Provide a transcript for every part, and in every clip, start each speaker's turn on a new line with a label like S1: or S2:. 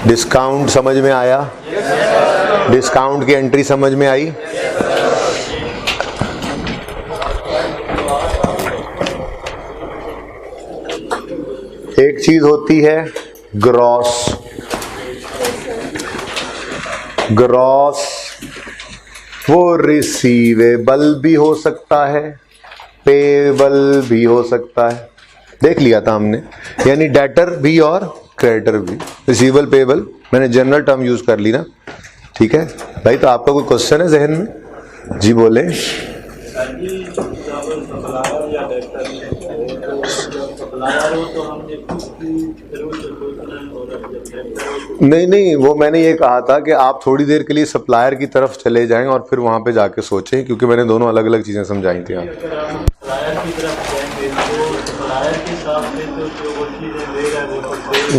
S1: Discount समझ में आया? डिस्काउंट की एंट्री समझ में आई? एक चीज होती है ग्रॉस। ग्रॉस वो रिसीवेबल भी हो सकता है, पेबल भी हो सकता है। देख लिया था हमने, यानी डेटर भी और क्रेडिटर भी। रिसीवेबल पेबल मैंने जनरल टर्म यूज कर ली ना, ठीक है भाई। तो आपका कोई क्वेश्चन है जहन में? जी बोले। नहीं नहीं, वो मैंने ये कहा था कि आप थोड़ी देर के लिए सप्लायर की तरफ चले जाएं और फिर वहां पे जाके सोचें, क्योंकि मैंने दोनों अलग अलग चीजें समझाई थी आपको।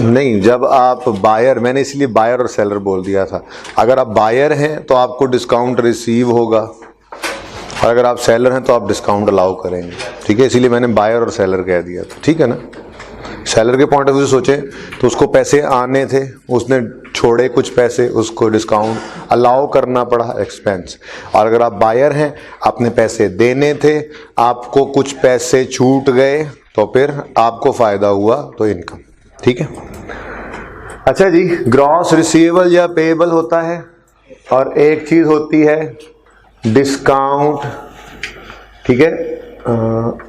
S1: नहीं, जब आप बायर, मैंने इसलिए बायर और सेलर बोल दिया था। अगर आप बायर हैं तो आपको डिस्काउंट रिसीव होगा, और अगर आप सेलर हैं तो आप डिस्काउंट अलाउ करेंगे, ठीक है। इसीलिए मैंने बायर और सेलर कह दिया था, ठीक है ना। सेलर के पॉइंट ऑफ व्यू से सोचें तो उसको पैसे आने थे, उसने छोड़े कुछ पैसे, उसको डिस्काउंट अलाउ करना पड़ा, एक्सपेंस। और अगर आप बायर हैं, आपने पैसे देने थे, आपको कुछ पैसे छूट गए, तो फिर आपको फायदा हुआ, तो इनकम, ठीक है। अच्छा जी, ग्रॉस रिसीवेबल या पेएबल होता है, और एक चीज होती है डिस्काउंट, ठीक है।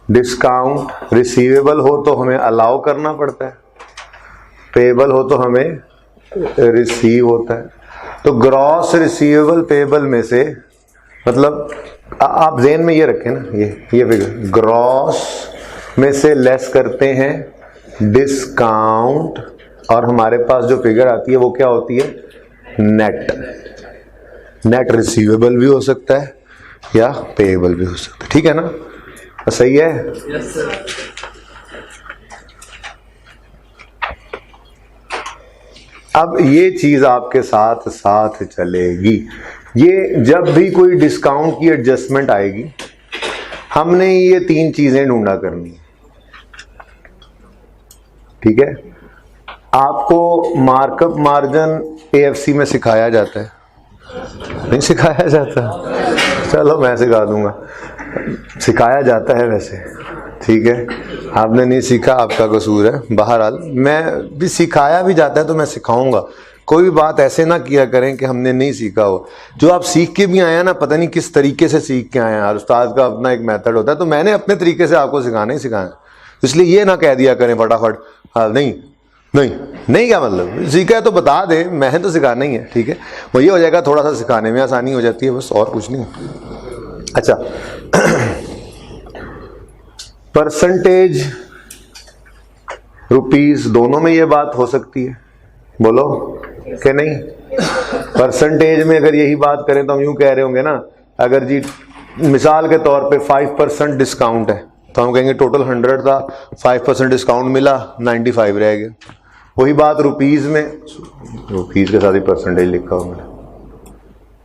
S1: डिस्काउंट रिसीवेबल हो तो हमें अलाउ करना पड़ता है, पेएबल हो तो हमें रिसीव होता है। तो ग्रॉस रिसीवेबल पेएबल में से, मतलब आप ज़हन में ये रखें ना, ये फिगर ग्रॉस में से लेस करते हैं डिस्काउंट, और हमारे पास जो फिगर आती है वो क्या होती है? नेट। नेट रिसीवेबल भी हो सकता है या पेएबल भी हो सकता है, ठीक है ना। सही है?
S2: Yes sir.
S1: अब ये चीज आपके साथ साथ चलेगी। ये जब भी कोई डिस्काउंट की एडजस्टमेंट आएगी, हमने ये तीन चीजें ढूंढा करनी, ठीक है। आपको मार्कअप मार्जिन एएफसी में सिखाया जाता है? नहीं सिखाया जाता? चलो मैं सिखा दूंगा। सिखाया जाता है वैसे, ठीक है। आपने नहीं सीखा, आपका कसूर है। बहरहाल मैं भी, सिखाया भी जाता है तो मैं सिखाऊंगा। कोई भी बात ऐसे ना किया करें कि हमने नहीं सीखा हो। जो आप सीख के भी आए हैं ना, पता नहीं किस तरीके से सीख के आए हैं, उस्ताद का अपना एक मेथड होता है, तो मैंने अपने तरीके से आपको सिखाना ही सिखाया। इसलिए ये ना कह दिया करें फटाफट, हाँ नहीं नहीं नहीं, क्या मतलब सीखा है तो बता दे, मैं तो सिखाना ही है, ठीक है। वो ये हो जाएगा, थोड़ा सा सिखाने में आसानी हो जाती है, बस, और कुछ नहीं। अच्छा, परसेंटेज रुपीस दोनों में ये बात हो सकती है, बोलो कि नहीं? परसेंटेज में अगर यही बात करें तो हम यूं कह रहे होंगे ना, अगर जी मिसाल के तौर पे 5% डिस्काउंट है, तो हम कहेंगे टोटल 100 था, 5% डिस्काउंट मिला, 95 रह गया। वही बात रुपीज में, रुपीज के साथ ही परसेंटेज लिखा हुआ मैंने,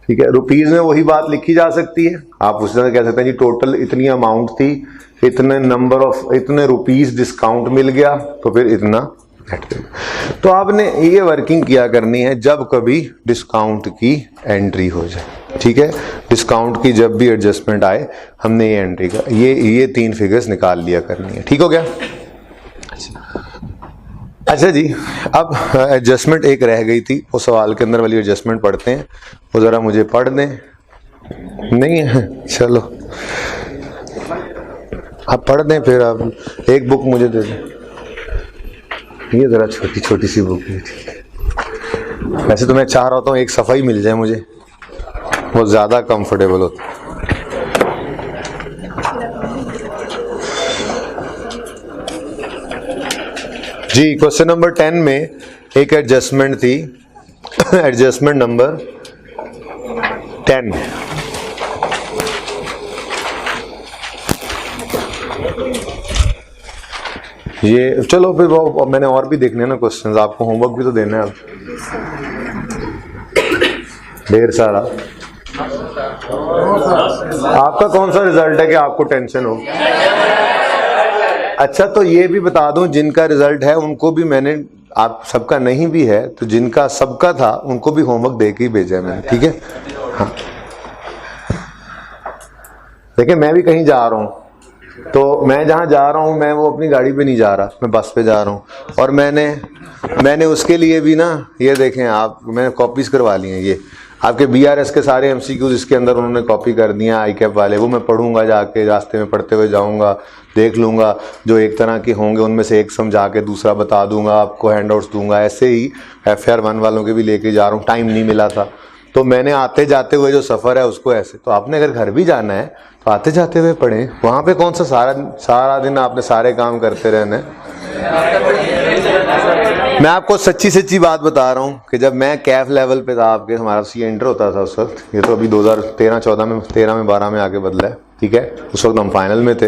S1: ठीक है। रुपीज में वही बात लिखी जा सकती है। आप उस तरह कह सकते हैं जी टोटल इतनी अमाउंट थी, इतने नंबर ऑफ, इतने रुपीस डिस्काउंट मिल गया, तो फिर इतना। तो आपने ये वर्किंग किया करनी है जब कभी डिस्काउंट की एंट्री हो जाए, ठीक है। डिस्काउंट की जब भी एडजस्टमेंट आए, हमने ये एंट्री का ये तीन फिगर्स निकाल लिया करनी है, ठीक हो गया। अच्छा जी, अब एडजस्टमेंट एक रह गई थी, वो सवाल के अंदर वाली एडजस्टमेंट पढ़ते हैं, वो जरा मुझे पढ़ दें। नहीं है, चलो आप पढ़ दें, फिर आप एक बुक मुझे दे दें। ये जरा छोटी छोटी सी बुक है, ठीक है। वैसे तो मैं चाह रहा हूँ एक सफाई मिल जाए मुझे, वो ज्यादा कंफर्टेबल होता है। जी, क्वेश्चन नंबर 10 में एक एडजस्टमेंट थी, एडजस्टमेंट नंबर 10। ये चलो फिर वो मैंने और भी देखने ना क्वेश्चंस, आपको होमवर्क भी तो देना है अब ढेर सारा। आपका कौन सा रिजल्ट है कि आपको टेंशन हो? अच्छा तो ये भी बता दूं, जिनका रिजल्ट है उनको भी मैंने, आप सबका नहीं भी है तो जिनका सबका था उनको भी होमवर्क दे के ही भेजा है मैंने, ठीक है। हाँ देखिए मैं भी कहीं जा रहा हूँ तो मैं जहाँ जा रहा हूँ मैं वो अपनी गाड़ी पे नहीं जा रहा, मैं बस पे जा रहा हूँ। और मैंने उसके लिए भी ना, ये देखें आप, मैंने कॉपीज करवा ली हैं, ये आपके BRS के सारे MCQs इसके अंदर उन्होंने कॉपी कर दिया आई कैप वाले, वो मैं पढ़ूंगा जाके, रास्ते में पढ़ते हुए जाऊंगा, देख लूंगा, जो एक तरह के होंगे उनमें से एक समझा के दूसरा बता दूंगा, आपको हैंडआउट्स दूंगा। ऐसे ही FR 1 वालों के भी लेके जा रहा हूँ, टाइम नहीं मिला था तो मैंने आते जाते हुए जो सफ़र है उसको ऐसे, तो आपने अगर घर भी जाना है तो आते जाते हुए पढ़ें, वहाँ पे कौन सा सारा दिन आपने सारे काम करते रहना है। मैं आपको सच्ची बात बता रहा हूँ कि जब मैं कैफ लेवल पे था आपके, हमारा सी एंटर होता था उस वक्त, ये तो अभी 2013-14 में, 13 में 12 में आके बदला है, ठीक है, उस वक्त हम फाइनल में थे।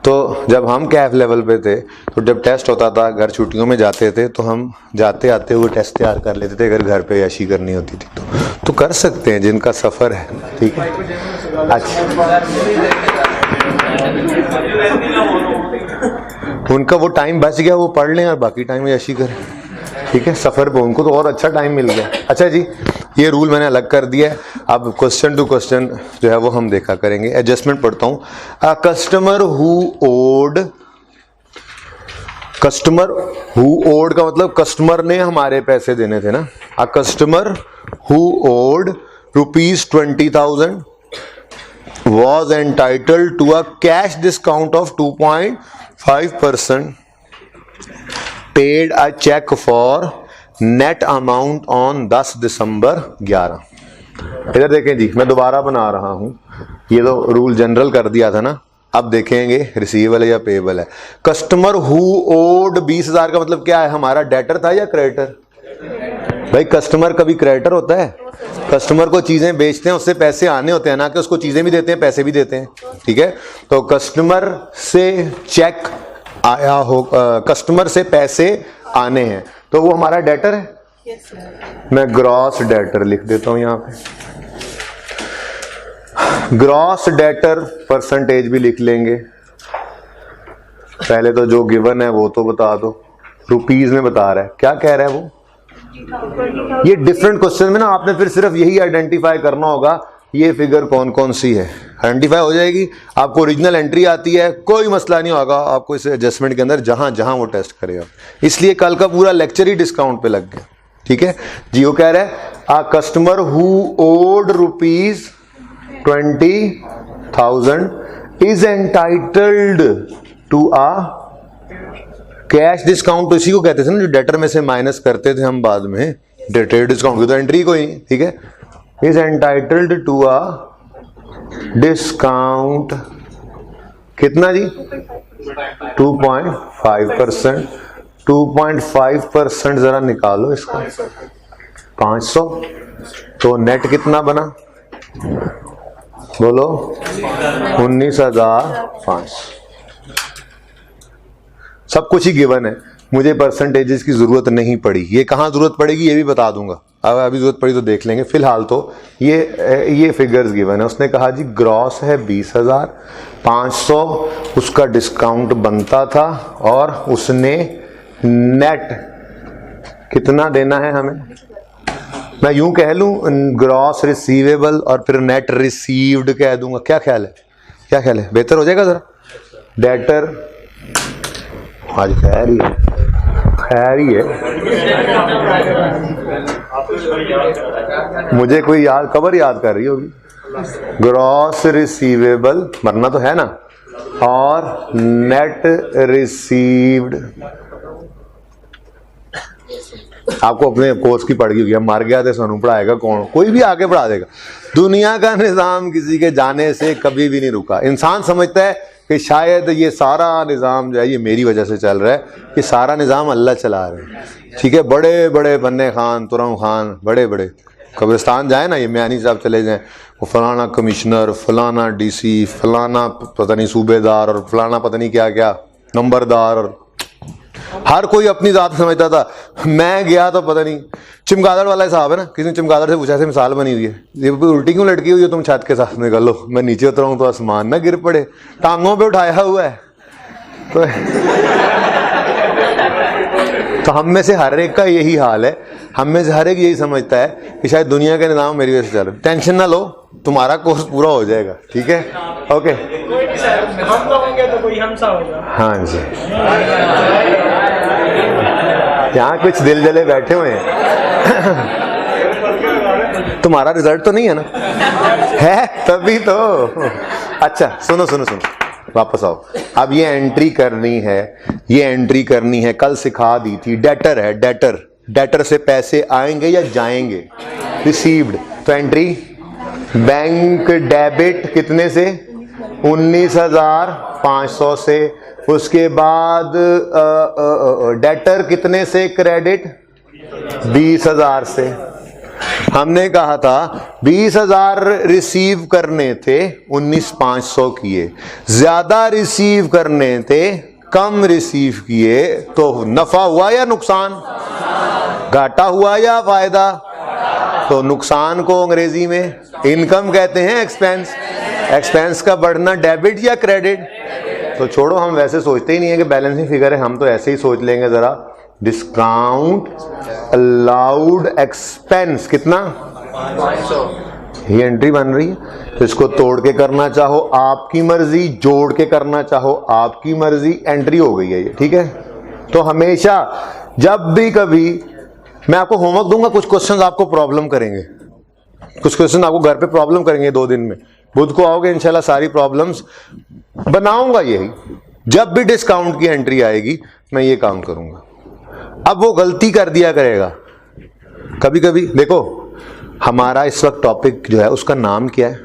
S1: तो जब हम कैफ लेवल पे थे तो जब टेस्ट होता था, घर छुट्टियों में जाते थे तो हम जाते आते हुए टेस्ट तैयार कर लेते थे, अगर घर पे याशी करनी होती थी तो कर सकते हैं जिनका सफ़र है, ठीक है। अच्छा उनका वो टाइम बच गया, वो पढ़ लें और बाकी टाइम याशी करें, ठीक है। सफ़र पे उनको तो और अच्छा टाइम मिल गया। अच्छा जी, ये रूल मैंने अलग कर दिया है। अब क्वेश्चन टू क्वेश्चन जो है वो हम देखा करेंगे। एडजस्टमेंट पढ़ता हूँ। A customer who owed, customer who owed का मतलब कस्टमर ने हमारे पैसे देने थे ना। A customer who owed ₹20,000 was entitled to a cash discount of 2.5%, paid a check for net amount on 10 December 11। इधर देखें जी, मैं दोबारा बना रहा हूं, ये तो रूल जनरल कर दिया था ना, अब देखेंगे रिसीवेबल है या पेएबल है। कस्टमर हु ओड 20,000 का मतलब क्या है, हमारा डेटर था या क्रेडिटर? भाई कस्टमर कभी क्रेडिटर होता है? कस्टमर को चीजें बेचते हैं, उससे पैसे आने होते हैं ना, कि उसको चीजें भी देते हैं पैसे भी देते हैं, ठीक है। तो कस्टमर से चेक आया हो, कस्टमर से पैसे आने हैं तो वो हमारा डेटर है। yes, मैं ग्रॉस डेटर लिख देता हूं यहां पे। ग्रॉस डेटर परसेंटेज भी लिख लेंगे। पहले तो जो गिवन है वो तो बता दो, रुपीज में बता रहा है, क्या कह रहा है वो। ये डिफरेंट क्वेश्चन में ना आपने फिर सिर्फ यही आइडेंटिफाई करना होगा ये फिगर कौन कौन सी है, आइडेंटिफाई हो जाएगी। आपको ओरिजिनल एंट्री आती है, कोई मसला नहीं होगा आपको इस एडजस्टमेंट के अंदर, जहां जहां वो टेस्ट करेगा। इसलिए कल का पूरा लेक्चर ही डिस्काउंट पे लग गया, ठीक है जी। वो कह रहा है a customer who owed ₹20,000 is entitled to a cash discount. तो इसी को कहते थे ना जो डेटर में से माइनस करते थे हम बाद में, डेटर डिस्काउंट की तो एंट्री कोई नहीं, ठीक है। Is entitled to a discount कितना जी, 2.5%। 2.5% जरा निकालो इसका, 500। तो नेट कितना बना बोलो, 19,500। सब कुछ ही गिवन है, मुझे परसेंटेजेस की जरूरत नहीं पड़ी। ये कहाँ जरूरत पड़ेगी ये भी बता दूंगा, अब अभी जरूरत पड़ी तो देख लेंगे। फिलहाल तो ये फिगर्स गिवन है। उसने कहा जी ग्रॉस है 20,000, 500 उसका डिस्काउंट बनता था और उसने नेट कितना देना है हमें। मैं यूं कह लूं ग्रॉस रिसीवेबल और फिर नेट रिसीव्ड कह दूंगा, क्या ख्याल है, क्या ख्याल है, बेहतर हो जाएगा जरा। डेटर आज खैर ही है, मुझे कोई खबर याद कर रही होगी। ग्रॉस रिसीवेबल मरना तो है ना, और नेट रिसीव्ड। आपको अपने कोर्स की पढ़ गई होगी, मर गया तो सोनू पढ़ाएगा कौन, कोई भी आके पढ़ा देगा। दुनिया का निजाम किसी के जाने से कभी भी नहीं रुका। इंसान समझता है कि शायद ये सारा निज़ाम जो है ये मेरी वजह से चल रहा है, कि सारा निज़ाम अल्लाह चला रहे हैं, ठीक है। बड़े बड़े बन्ने खान, तुरम खान, बड़े बड़े कब्रिस्तान जाए ना, ये म्यानी साहब चले जाएं, वो फलाना कमिश्नर, फलाना DC, फलाना पता नहीं सूबेदार और फलाना पता नहीं क्या क्या नंबरदार, और हर कोई अपनी ज़ात समझता था। मैं गया तो पता नहीं, चमगादड़ वाला साहब है ना, किसी ने चमगादड़ से पूछा, ऐसे मिसाल बनी हुई है, ये उल्टी क्यों लटकी हुई है, तुम छत के साथ निकलो, मैं नीचे उतराऊँ तो आसमान ना गिर पड़े, टांगों पे उठाया हुआ है। तो हम में से हर एक का यही हाल है, हम में से हर एक यही समझता है कि शायद दुनिया के निजाम मेरी वजह से चल रहा है। टेंशन ना लो, तुम्हारा कोर्स पूरा हो जाएगा, ठीक है, ओके।
S2: हम तो होंगे तो कोई हमसा होगा।
S1: हाँ जी, यहाँ कुछ दिल जले बैठे हुए हैं। तुम्हारा रिजल्ट तो नहीं है ना? है तभी तो। अच्छा सुनो सुनो सुनो, वापस आओ। अब ये एंट्री करनी है, ये एंट्री करनी है, कल सिखा दी थी। डेटर है, डेटर, डेटर से पैसे आएंगे या जाएंगे? रिसीव्ड। तो एंट्री बैंक डेबिट कितने से? 19,500 से। उसके बाद डेटर कितने से क्रेडिट? 20,000 से। हमने कहा था 20,000 रिसीव करने थे, 19,500 किए। ज्यादा रिसीव करने थे, कम रिसीव किए, तो नफा हुआ या नुकसान? घाटा हुआ या फायदा? तो नुकसान को अंग्रेजी में इनकम कहते हैं, एक्सपेंस। एक्सपेंस का बढ़ना डेबिट या क्रेडिट? तो छोड़ो, हम वैसे सोचते ही नहीं है कि बैलेंसिंग फिगर है, हम तो ऐसे ही सोच लेंगे जरा। डिस्काउंट अलाउड एक्सपेंस कितना? 500। ये एंट्री बन रही है, तो इसको तोड़ के करना चाहो आपकी मर्जी, जोड़ के करना चाहो आपकी मर्जी, एंट्री हो गई है ये, ठीक है। तो हमेशा जब भी कभी मैं आपको होमवर्क दूंगा, कुछ क्वेश्चंस आपको प्रॉब्लम करेंगे, कुछ क्वेश्चन आपको घर पे प्रॉब्लम करेंगे 2 दिन में। बुध को आओगे इंशाल्लाह सारी प्रॉब्लम्स बनाऊंगा। यही जब भी डिस्काउंट की एंट्री आएगी मैं ये काम करूंगा। अब वो गलती कर दिया करेगा कभी कभी। देखो हमारा इस वक्त टॉपिक जो है उसका नाम क्या है?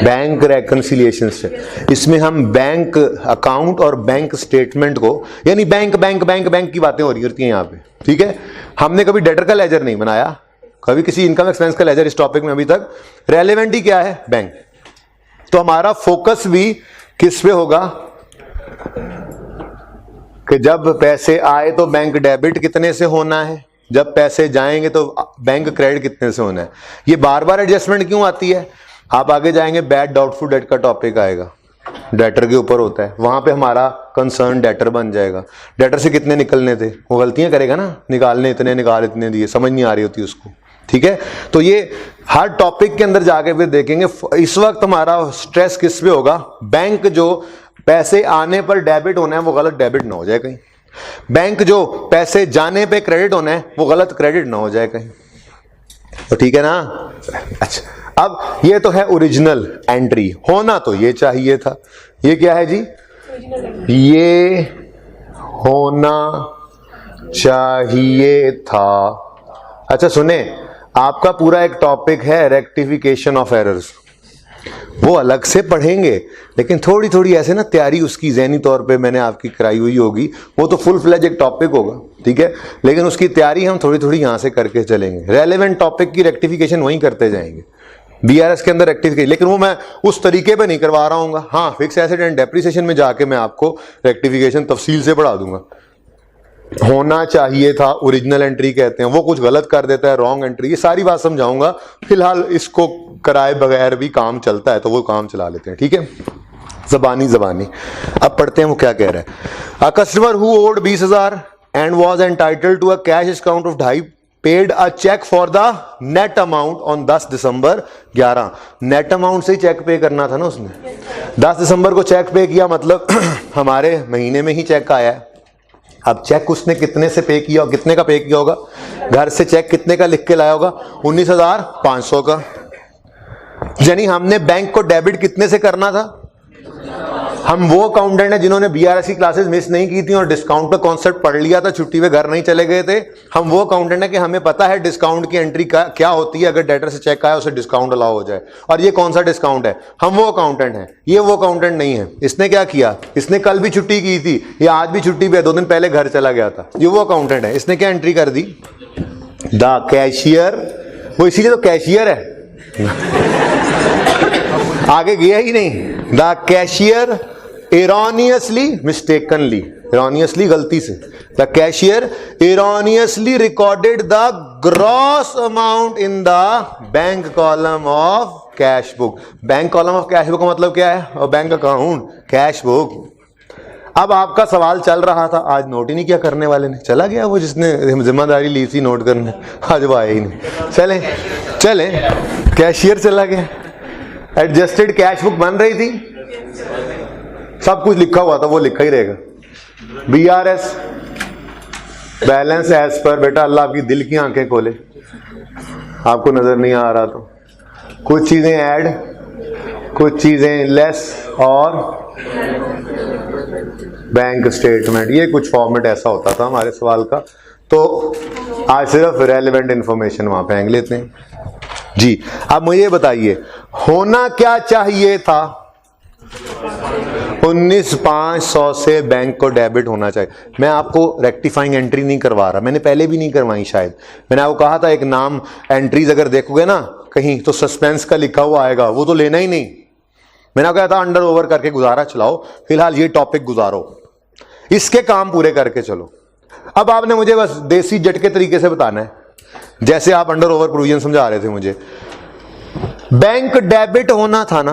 S1: बैंक रेकन्सिलिएशन से। इसमें हम बैंक अकाउंट और बैंक स्टेटमेंट को, यानी बैंक बैंक बैंक बैंक की बातें हो रही होती हैं यहाँ पे, ठीक है। हमने कभी डेटर का लेजर नहीं बनाया, कभी किसी इनकम एक्सपेंस का लेजर इस टॉपिक में अभी तक। रेलेवेंट ही क्या है? बैंक। तो हमारा फोकस भी किस पे होगा कि जब पैसे आए तो बैंक डेबिट कितने से होना है, जब पैसे जाएंगे तो बैंक क्रेडिट कितने से होना है। ये बार बार एडजस्टमेंट क्यों आती है? आप आगे जाएंगे, बैड डाउटफुल डेट का टॉपिक आएगा, डेटर के ऊपर होता है, वहां पे हमारा कंसर्न डेटर बन जाएगा। डेटर से कितने निकलने थे, वो गलतियां करेगा ना, निकालने इतने, निकाल इतने दिए, समझ नहीं आ रही होती उसको, ठीक है। तो ये हर टॉपिक के अंदर जाके फिर देखेंगे। इस वक्त हमारा स्ट्रेस किस पे होगा? बैंक जो पैसे आने पर डेबिट होना है वो गलत डेबिट ना हो जाए कहीं, बैंक जो पैसे जाने पे क्रेडिट होना है वो गलत क्रेडिट ना हो जाए कहीं, तो ठीक है ना। अच्छा अब ये तो है ओरिजिनल एंट्री, होना तो ये चाहिए था। ये क्या है जी? ये होना चाहिए था। अच्छा सुने, आपका पूरा एक टॉपिक है रेक्टिफिकेशन ऑफ एरर्स, वो अलग से पढ़ेंगे, लेकिन थोड़ी थोड़ी ऐसे ना तैयारी उसकी ज़हनी तौर पे मैंने आपकी कराई हुई होगी। वो तो फुल फ्लेज एक टॉपिक होगा, ठीक है, लेकिन उसकी तैयारी हम थोड़ी थोड़ी यहाँ से करके चलेंगे। रेलेवेंट टॉपिक की रेक्टिफिकेशन वहीं करते जाएंगे, बीआरएस के अंदर रेक्टिफिकेशन, लेकिन वो मैं उस तरीके पे नहीं करवा रहा हूँ। हाँ, फिक्स एसेट एंड डेप्रिसिएशन में जाके मैं आपको रेक्टिफिकेशन तफसील से पढ़ा दूंगा। होना चाहिए था ओरिजिनल एंट्री कहते हैं, वो कुछ गलत कर देता है, रॉन्ग एंट्री, ये सारी बात समझाऊंगा। फिलहाल इसको कराए बगैर भी काम चलता है तो वो काम चला लेते हैं, ठीक है, जबानी जबानी। अब पढ़ते हैं वो क्या कह रहा है। A customer who owed 20,000 and was entitled to a cash discount of 2.5 paid a cheque for the net amount on 10 December 11। Net amount से ही चेक पे करना था ना उसने। 10 दिसंबर को चेक पे किया, मतलब हमारे महीने में ही चेक आया है। अब चेक उसने कितने से पे किया, कितने का पे किया होगा? घर से चेक कितने का लिख के लाया होगा? 19,500 का। यानी हमने बैंक को डेबिट कितने से करना था? हम वो अकाउंटेंट है जिन्होंने बीआरएस की क्लासेस मिस नहीं की थी और डिस्काउंट का कॉन्सेप्ट पढ़ लिया था, छुट्टी पे घर नहीं चले गए थे। हम वो अकाउंटेंट है कि हमें पता है डिस्काउंट की एंट्री का क्या होती है, अगर डेटर से चेक आया उसे डिस्काउंट अलाउ हो जाए। और ये कौन सा डिस्काउंट है? हम वो अकाउंटेंट हैं, ये वो अकाउंटेंट नहीं है। इसने क्या किया? इसने कल भी छुट्टी की थी, ये आज भी छुट्टी पे 2 दिन पहले घर चला गया था। ये वो अकाउंटेंट है, इसने क्या एंट्री कर दी? द कैशियर, वो इसीलिए तो कैशियर है, आगे गया ही नहीं। The cashier erroneously, mistakenly, erroneously गलती से, the cashier erroneously recorded the gross amount in the bank column of cash book। Bank column of cash book का मतलब क्या है? और बैंक अकाउंट कैश बुक। अब आपका सवाल चल रहा था, आज नोट ही नहीं किया करने वाले ने, चला गया वो जिसने जिम्मेदारी ली थी नोट करने, आज वो आया ही नहीं। चले चले, कैशियर चला गया, एडजस्टेड कैश बुक बन रही थी, सब कुछ लिखा हुआ था, वो लिखा ही रहेगा। BRS बैलेंस एज पर, बेटा अल्लाह आपकी दिल की आंखें खोले, आपको नजर नहीं आ रहा तो कुछ चीजें ऐड, कुछ चीजें लेस, और बैंक स्टेटमेंट, ये कुछ फॉर्मेट ऐसा होता था हमारे सवाल का। तो आज सिर्फ रेलेवेंट इंफॉर्मेशन वहां पे लेते हैं जी। अब मुझे बताइए होना क्या चाहिए था? 19,500 से बैंक को डेबिट होना चाहिए। मैं आपको रेक्टिफाइंग एंट्री नहीं करवा रहा, मैंने पहले भी नहीं करवाई शायद। मैंने आपको कहा था एक नाम एंट्रीज अगर देखोगे ना कहीं तो सस्पेंस का लिखा हुआ आएगा, वो तो लेना ही नहीं। मैंने कहा था अंडर ओवर करके गुजारा चलाओ, फिलहाल ये टॉपिक गुजारो, इसके काम पूरे करके चलो। अब आपने मुझे बस देसी झटके तरीके से बताना है, जैसे आप अंडर ओवर प्रोविजन समझा रहे थे मुझे। बैंक डेबिट होना था ना,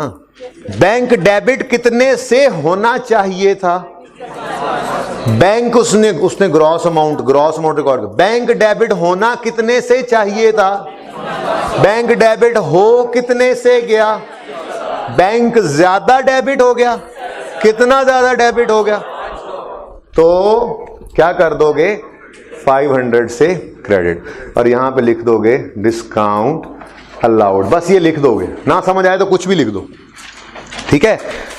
S1: बैंक डेबिट कितने से होना चाहिए था? बैंक उसने gross amount record, bank debit होना कितने से चाहिए था? बैंक डेबिट हो कितने से गया? बैंक ज्यादा डेबिट हो गया। कितना ज्यादा डेबिट हो गया? तो क्या कर दोगे? 500 से क्रेडिट, और यहां पे लिख दोगे डिस्काउंट अलाउड। बस ये लिख दोगे, ना समझ आए तो कुछ भी लिख दो, ठीक है।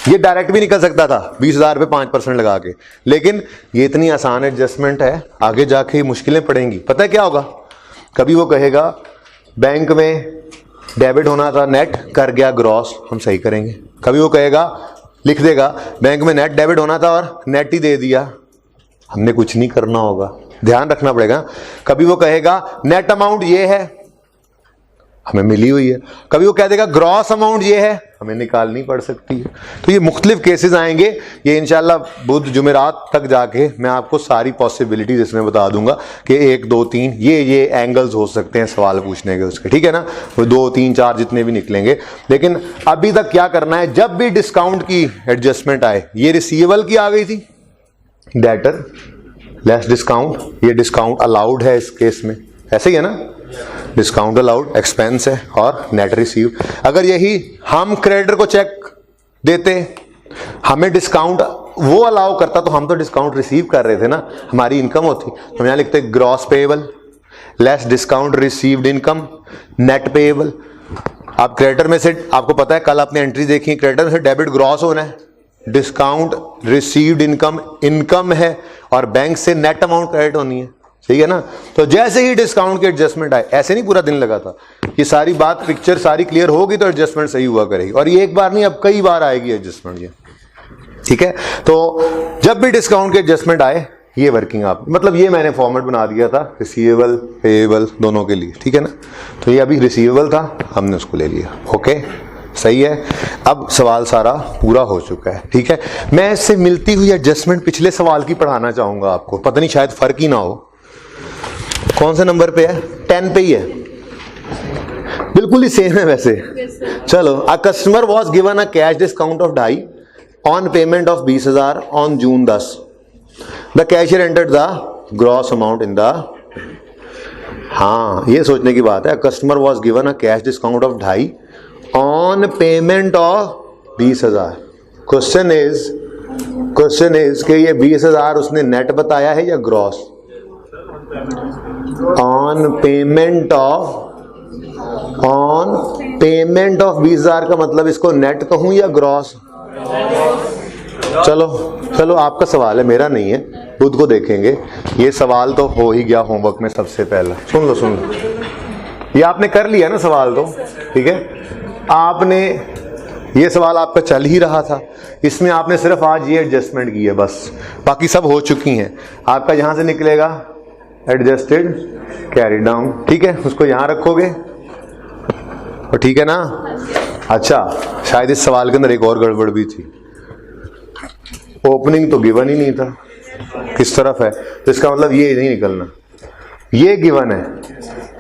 S1: ये डायरेक्ट भी निकल सकता था 20,000 पे 5% लगा के, लेकिन ये इतनी आसान एडजस्टमेंट है, आगे जाके ये मुश्किलें पड़ेंगी। पता है क्या होगा? कभी वो कहेगा बैंक में डेबिट होना था, नेट कर गया ग्रॉस, हम सही करेंगे। कभी वो कहेगा, लिख देगा बैंक में नेट डेबिट होना था और नेट ही दे दिया, हमने कुछ नहीं करना होगा, ध्यान रखना पड़ेगा। कभी वो कहेगा नेट अमाउंट ये है, हमें मिली हुई है। कभी वो कह देगा ग्रॉस अमाउंट ये है, हमें निकालनी पड़ सकती है। तो ये मुख्तलिफ केसेस आएंगे, ये इंशाल्लाह बुध जुमेरात तक जाके मैं आपको सारी पॉसिबिलिटीज इसमें बता दूंगा कि 1 2 3 ये एंगल्स हो सकते हैं सवाल पूछने के उसके, ठीक है ना। वो 2 3 4 जितने भी निकलेंगे, लेकिन अभी तक क्या करना है, जब भी डिस्काउंट की एडजस्टमेंट आए, ये रिसीवेबल की आ गई थी, डेटर लेस डिस्काउंट, ये डिस्काउंट अलाउड है इस केस में, ऐसे ही है ना, डिस्काउंट अलाउड एक्सपेंस है और नेट रिसीव। अगर यही हम क्रेडिटर को चेक देते, हमें डिस्काउंट वो अलाउ करता, तो हम तो डिस्काउंट रिसीव कर रहे थे ना, हमारी इनकम होती। तो यहां लिखते gross payable less discount received income net payable. आप क्रेडिटर में से, आपको पता है कल आपने एंट्री देखी, क्रेडिटर में से डेबिट ग्रॉस होना है, डिस्काउंट रिसीव्ड इनकम है, और बैंक से नेट अमाउंट क्रेडिट होनी है, सही है ना। तो जैसे ही डिस्काउंट की एडजस्टमेंट आए, ऐसे नहीं पूरा दिन लगा था, ये सारी बात पिक्चर सारी क्लियर होगी तो एडजस्टमेंट सही हुआ करेगी। और ये एक बार नहीं, अब कई बार आएगी एडजस्टमेंट ये, ठीक है। तो जब भी डिस्काउंट की एडजस्टमेंट आए, ये वर्किंग आप, मतलब ये मैंने फॉर्मेट बना दिया था रिसीवेबल पेएबल दोनों के लिए, ठीक है ना। तो ये अभी रिसीवेबल था, हमने उसको ले लिया, ओके, सही है। अब सवाल सारा पूरा हो चुका है, ठीक है। मैं इससे मिलती हुई एडजस्टमेंट पिछले सवाल की पढ़ाना चाहूंगा आपको, पता नहीं शायद फर्क ही ना हो। कौन से नंबर पे है? 10 पे ही है, बिल्कुल ही सेम है वैसे। चलो, a customer was given a cash discount of 2.5 on payment of 20,000 on June 10। The cashier entered the gross amount in the, हाँ ये सोचने की बात है। Customer was given a cash discount of 2.5 on payment of 20,000। Question is कि ये 20,000 उसने net बताया है या ग्रॉस? ऑन पेमेंट ऑफ 20,000 का मतलब इसको नेट कहूं या ग्रॉस? चलो आपका सवाल है, मेरा नहीं है, खुद को देखेंगे। ये सवाल तो हो ही गया होमवर्क में सबसे पहला, सुन लो, ये आपने कर लिया ना सवाल तो, ठीक है। आपने ये सवाल आपका चल ही रहा था, इसमें आपने सिर्फ आज ये एडजस्टमेंट की है बस, बाकी सब हो चुकी हैं। आपका यहां से निकलेगा एडजस्टेड कैरी डाउन, ठीक है, उसको यहां रखोगे, और ठीक है ना। अच्छा, शायद इस सवाल के अंदर एक और गड़बड़ भी थी, ओपनिंग तो गिवन ही नहीं था, किस तरफ है, तो इसका मतलब ये नहीं निकलना, ये गिवन है,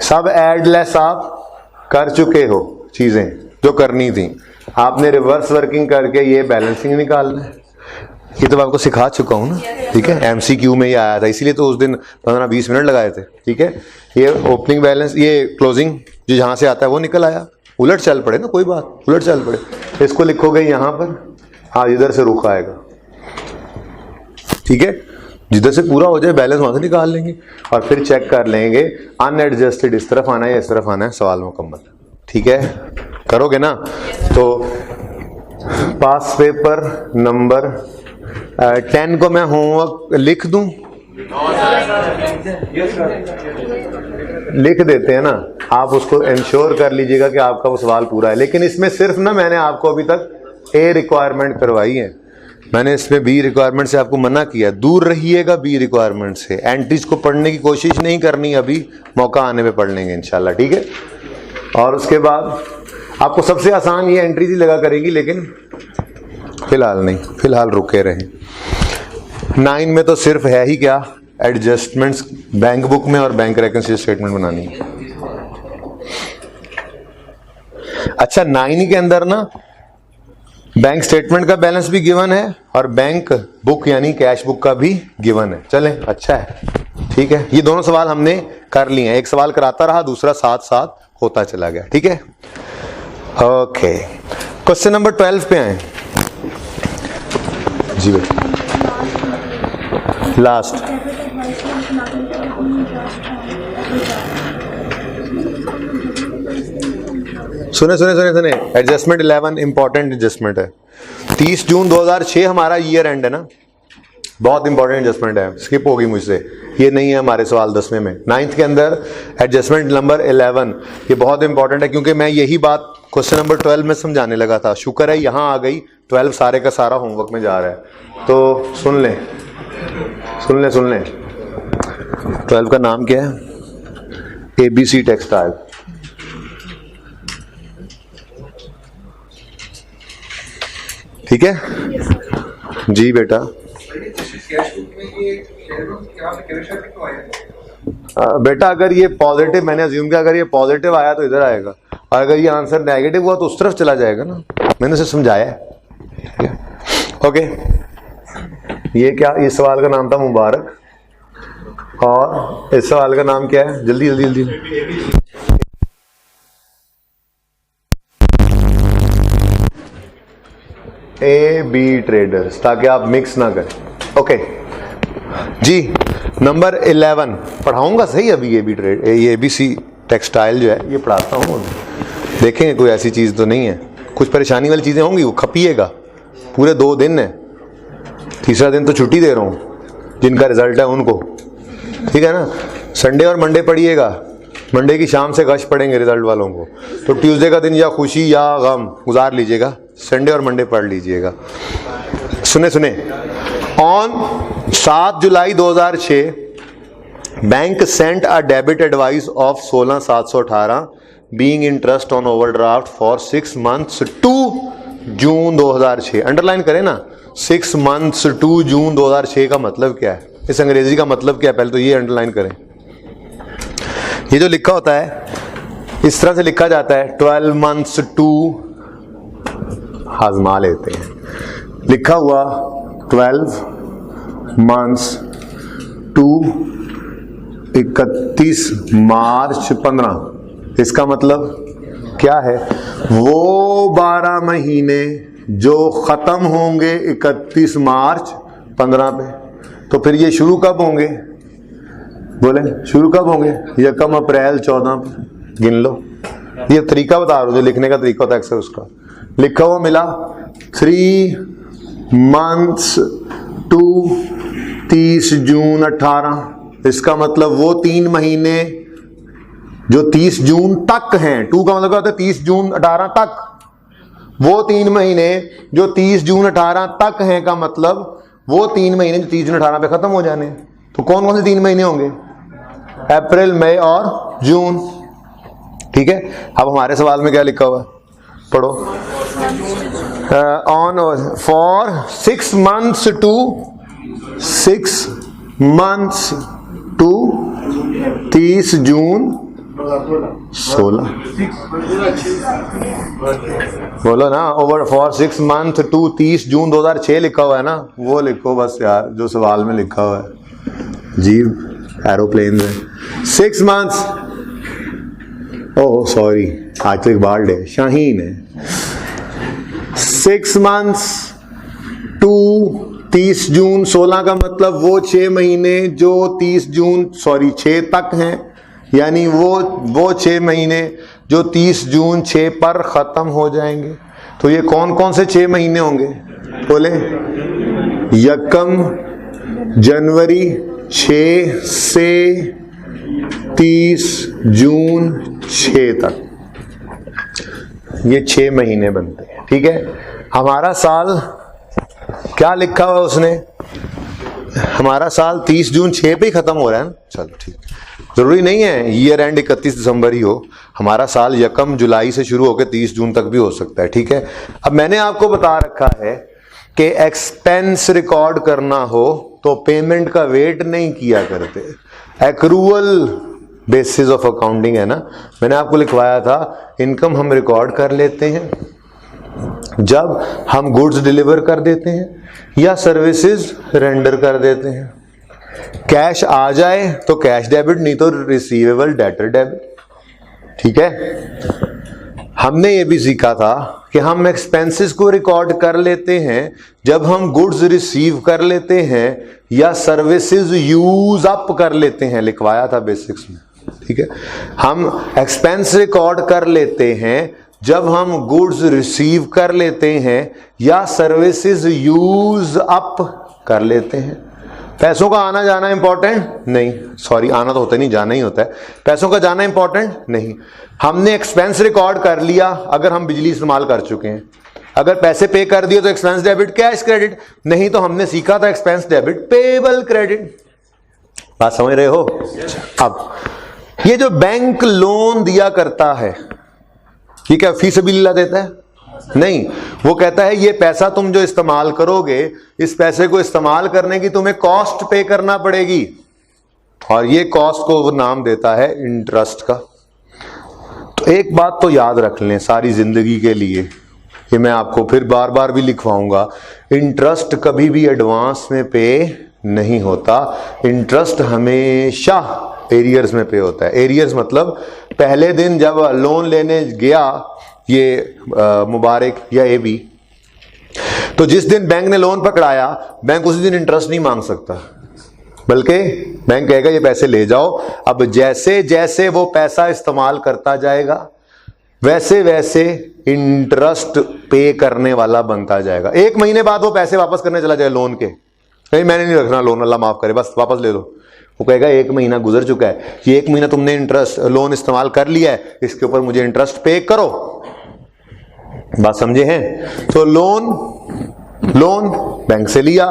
S1: सब ऐड लेस आप कर चुके हो, चीजें जो करनी थी आपने रिवर्स वर्किंग करके ये बैलेंसिंग निकालना है। ये तो मैं आपको सिखा चुका हूँ ना, ठीक है, MCQ में ये आया था, इसीलिए तो उस दिन 15-20 मिनट लगाए थे, ठीक है। ये ओपनिंग बैलेंस, ये क्लोजिंग जो जहाँ से आता है वो निकल आया, उलट चल पड़े ना, कोई बात, उलट चल पड़े, इसको लिखोगे यहाँ पर, हाँ इधर से रुख आएगा, ठीक है, जिधर से पूरा हो जाए बैलेंस वहाँ से निकाल लेंगे और फिर चेक कर लेंगे अनएडजस्टेड इस तरफ आना है या इस तरफ आना है, सवाल मुकम्मल, ठीक है। करोगे ना तो पास पेपर नंबर 10 को मैं होमवर्क लिख दूं, लिख देते हैं ना, आप उसको इंश्योर कर लीजिएगा कि आपका वो सवाल पूरा है। लेकिन इसमें सिर्फ ना मैंने आपको अभी तक A रिक्वायरमेंट करवाई है, मैंने इसमें B रिक्वायरमेंट से आपको मना किया, दूर रहिएगा B रिक्वायरमेंट से, एंट्रीज को पढ़ने की कोशिश नहीं करनी, अभी मौका आने पे पढ़ लेंगे इंशाल्लाह, ठीक है। और उसके बाद आपको सबसे आसान ये एंट्रीज ही लगा करेगी, लेकिन फिलहाल नहीं, फिलहाल रुके रहें। 9 में तो सिर्फ है ही क्या, एडजस्टमेंट्स बैंक बुक में और बैंक रेकन्सिलिएशन स्टेटमेंट बनानी है। अच्छा 9 के अंदर ना बैंक स्टेटमेंट का बैलेंस भी गिवन है और बैंक बुक यानी कैश बुक का भी गिवन है। चलें, अच्छा है, ठीक है। ये दोनों सवाल हमने कर लिए हैं, एक सवाल कराता रहा, दूसरा साथ साथ होता चला गया, ठीक है। ओके, क्वेश्चन नंबर 12 पे आए जी बेटा, लास्ट। सुने सुने सुने सुने, एडजस्टमेंट 11 इंपॉर्टेंट एडजस्टमेंट है। 30 जून 2006 हमारा ईयर एंड है ना, बहुत इंपॉर्टेंट एडजस्टमेंट है, स्किप होगी मुझसे, ये नहीं है हमारे सवाल 10वें में। 9th के अंदर एडजस्टमेंट नंबर 11, ये बहुत इंपॉर्टेंट है, क्योंकि मैं यही बात क्वेश्चन नंबर 12 में समझाने लगा था। शुक्र है यहाँ आ गई, 12 सारे का सारा होमवर्क में जा रहा है, तो सुन लें सुन लें सुन लें। 12 का नाम क्या है, ABC टेक्सटाइल, ठीक है जी बेटा। बेटा अगर ये पॉजिटिव, मैंने अज्यूम किया अगर ये पॉजिटिव आया तो इधर आएगा, और अगर ये आंसर नेगेटिव हुआ तो उस तरफ चला जाएगा ना, मैंने उसे समझाया है। ओके, ये क्या, इस सवाल का नाम था मुबारक, और इस सवाल का नाम क्या है, जल्दी जल्दी जल्दी, AB ट्रेडर्स, ताकि आप मिक्स ना करें। ओके जी, नंबर 11 पढ़ाऊंगा सही अभी, AB ट्रेड, ये ABC टेक्सटाइल जो है ये पढ़ाता हूँ, देखेंगे कोई ऐसी चीज़ तो नहीं है, कुछ परेशानी वाली चीज़ें होंगी वो खपिएगा, पूरे 2 दिन है, तीसरा दिन तो छुट्टी दे रहा हूँ जिनका रिजल्ट है उनको, ठीक है ना। संडे और मंडे पढ़िएगा, मंडे की शाम से गश पढ़ेंगे रिजल्ट वालों को, तो ट्यूसडे का दिन या खुशी या गम गुजार लीजिएगा, संडे और मंडे पढ़ लीजिएगा। सुने सुने, on 7 July 2006 bank sent a debit advice of 16,718 being interest on overdraft for 6 months to June 2006। Underline करें ना, 6 months टू जून 2006 का मतलब क्या है, इस अंग्रेजी का मतलब क्या है, पहले तो ये अंडरलाइन करें। ये जो लिखा होता है इस तरह से लिखा जाता है, 12 months टू, आजमा लेते हैं, लिखा हुआ 12 months टू 31 मार्च 15, इसका मतलब क्या है, वो 12 महीने जो खत्म होंगे 31 मार्च 15 पे, तो फिर ये शुरू कब होंगे, बोले शुरू कब होंगे, 1 अप्रैल 14 पे गिन लो। ये तरीका बता रहा हूं, जो लिखने का तरीका होता है अक्सर उसका, लिखा हुआ मिला 3 months टू 30 जून 18, इसका मतलब वो 3 महीने जो 30 जून तक हैं, टू का मतलब क्या होता है 30 जून 18 तक, वो 3 महीने जो 30 जून 18 तक हैं का मतलब वो 3 महीने जो 30 जून 18 पे खत्म हो जाने। तो कौन कौन से 3 महीने होंगे, अप्रैल मई और जून, ठीक है। अब हमारे सवाल में क्या लिखा हुआ है, पढ़ो, ऑन फॉर 6 months टू 30 जून 16 बोलो ना। Over for 6 month to 30 June 2006 लिखा हुआ है ना, वो लिखो बस यार जो सवाल में लिखा हुआ है। जीव एरोप्लेन में 6 मंथ्स, ओह सॉरी आज तो इकबाल डे, शाहीन है। 6 मंथ्स टू 30 जून, 16 का मतलब वो 6 महीने जो 30 जून 6 तक हैं, यानी वो 6 महीने जो 30 जून 6 पर खत्म हो जाएंगे। तो ये कौन कौन से 6 महीने होंगे बोले? यकम जनवरी 6 से 30 जून 6 तक, ये 6 महीने बनते हैं। ठीक है, हमारा साल क्या लिखा हुआ उसने? हमारा साल 30 जून 6 पे ही खत्म हो रहा है ना। चलो ठीक, जरूरी नहीं है ईयर एंड 31 दिसंबर ही हो, हमारा साल यकम जुलाई से शुरू होकर 30 जून तक भी हो सकता है। ठीक है, अब मैंने आपको बता रखा है कि एक्सपेंस रिकॉर्ड करना हो तो पेमेंट का वेट नहीं किया करते, एक्रूअल बेसिस ऑफ अकाउंटिंग है ना। मैंने आपको लिखवाया था इनकम हम रिकॉर्ड कर लेते हैं जब हम गुड्स डिलीवर कर देते हैं या सर्विसेज रेंडर कर देते हैं। कैश आ जाए तो कैश डेबिट, नहीं तो रिसीवेबल डेटर डेबिट। ठीक है, हमने ये भी सीखा था कि हम एक्सपेंसेस को रिकॉर्ड कर लेते हैं जब हम गुड्स रिसीव कर लेते हैं या सर्विसेज यूज अप कर लेते हैं, लिखवाया था बेसिक्स में। ठीक है, हम एक्सपेंस रिकॉर्ड कर लेते हैं जब हम गुड्स रिसीव कर लेते हैं या सर्विसेज यूज अप कर लेते हैं। पैसों का आना जाना इंपॉर्टेंट नहीं, सॉरी आना तो होता नहीं, जाना ही होता है। पैसों का जाना इंपॉर्टेंट नहीं। हमने एक्सपेंस रिकॉर्ड कर लिया अगर हम बिजली इस्तेमाल कर चुके हैं, अगर पैसे पे कर दिए तो एक्सपेंस डेबिट कैश क्रेडिट, नहीं तो हमने सीखा था एक्सपेंस डेबिट पेबल क्रेडिट। बात समझ रहे हो? अब ये जो बैंक लोन दिया करता है ये क्या फी सबिलिल्लाह देता है? नहीं, वो कहता है ये पैसा तुम जो इस्तेमाल करोगे, इस पैसे को इस्तेमाल करने की तुम्हें कॉस्ट पे करना पड़ेगी, और ये कॉस्ट को वो नाम देता है इंटरेस्ट का। तो एक बात तो याद रख लें सारी जिंदगी के लिए, ये मैं आपको फिर बार बार भी लिखवाऊंगा, इंटरेस्ट कभी भी एडवांस में पे नहीं होता, इंटरेस्ट हमेशा एरियर्स में पे होता है। एरियर्स मतलब पहले दिन जब लोन लेने गया ये मुबारक या ए बी, तो जिस दिन बैंक ने लोन पकड़ाया बैंक उसी दिन इंटरेस्ट नहीं मांग सकता, बल्कि बैंक कहेगा ये पैसे ले जाओ। अब जैसे जैसे वो पैसा इस्तेमाल करता जाएगा वैसे वैसे इंटरेस्ट पे करने वाला बनता जाएगा। 1 महीने बाद वो पैसे वापस करने चला जाए लोन के, नहीं मैंने नहीं रखना लोन, अल्लाह माफ करे, बस वापस ले लो। वो कहेगा 1 महीना गुजर चुका है, ये 1 महीना तुमने इंटरेस्ट लोन इस्तेमाल कर लिया है, इसके ऊपर मुझे इंटरेस्ट पे करो। बात समझे हैं? तो लोन बैंक से लिया,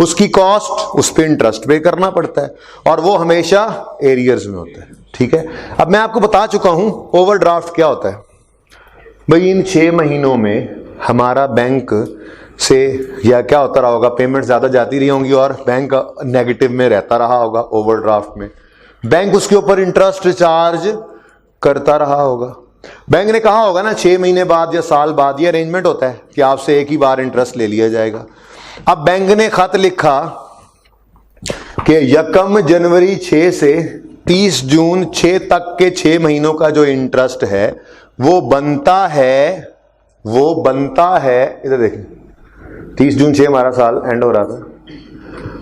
S1: उसकी कॉस्ट उस पर इंटरेस्ट पे करना पड़ता है, और वो हमेशा एरियर्स में होता है। ठीक है, अब मैं आपको बता चुका हूं ओवरड्राफ्ट क्या होता है। भाई इन 6 महीनों में हमारा बैंक से या क्या होता रहा होगा, पेमेंट ज्यादा जाती रही होंगी और बैंक नेगेटिव में रहता रहा होगा ओवरड्राफ्ट में, बैंक उसके ऊपर इंटरेस्ट चार्ज करता रहा होगा। बैंक ने कहा होगा ना 6 महीने बाद या साल बाद, ये अरेंजमेंट होता है कि आपसे एक ही बार इंटरेस्ट ले लिया जाएगा। अब बैंक ने खत लिखा कि यकम जनवरी 6 से 30 जून 6 तक के 6 महीनों का जो इंटरेस्ट है वो बनता है, इधर देखें 30 जून 6 हमारा साल एंड हो रहा था,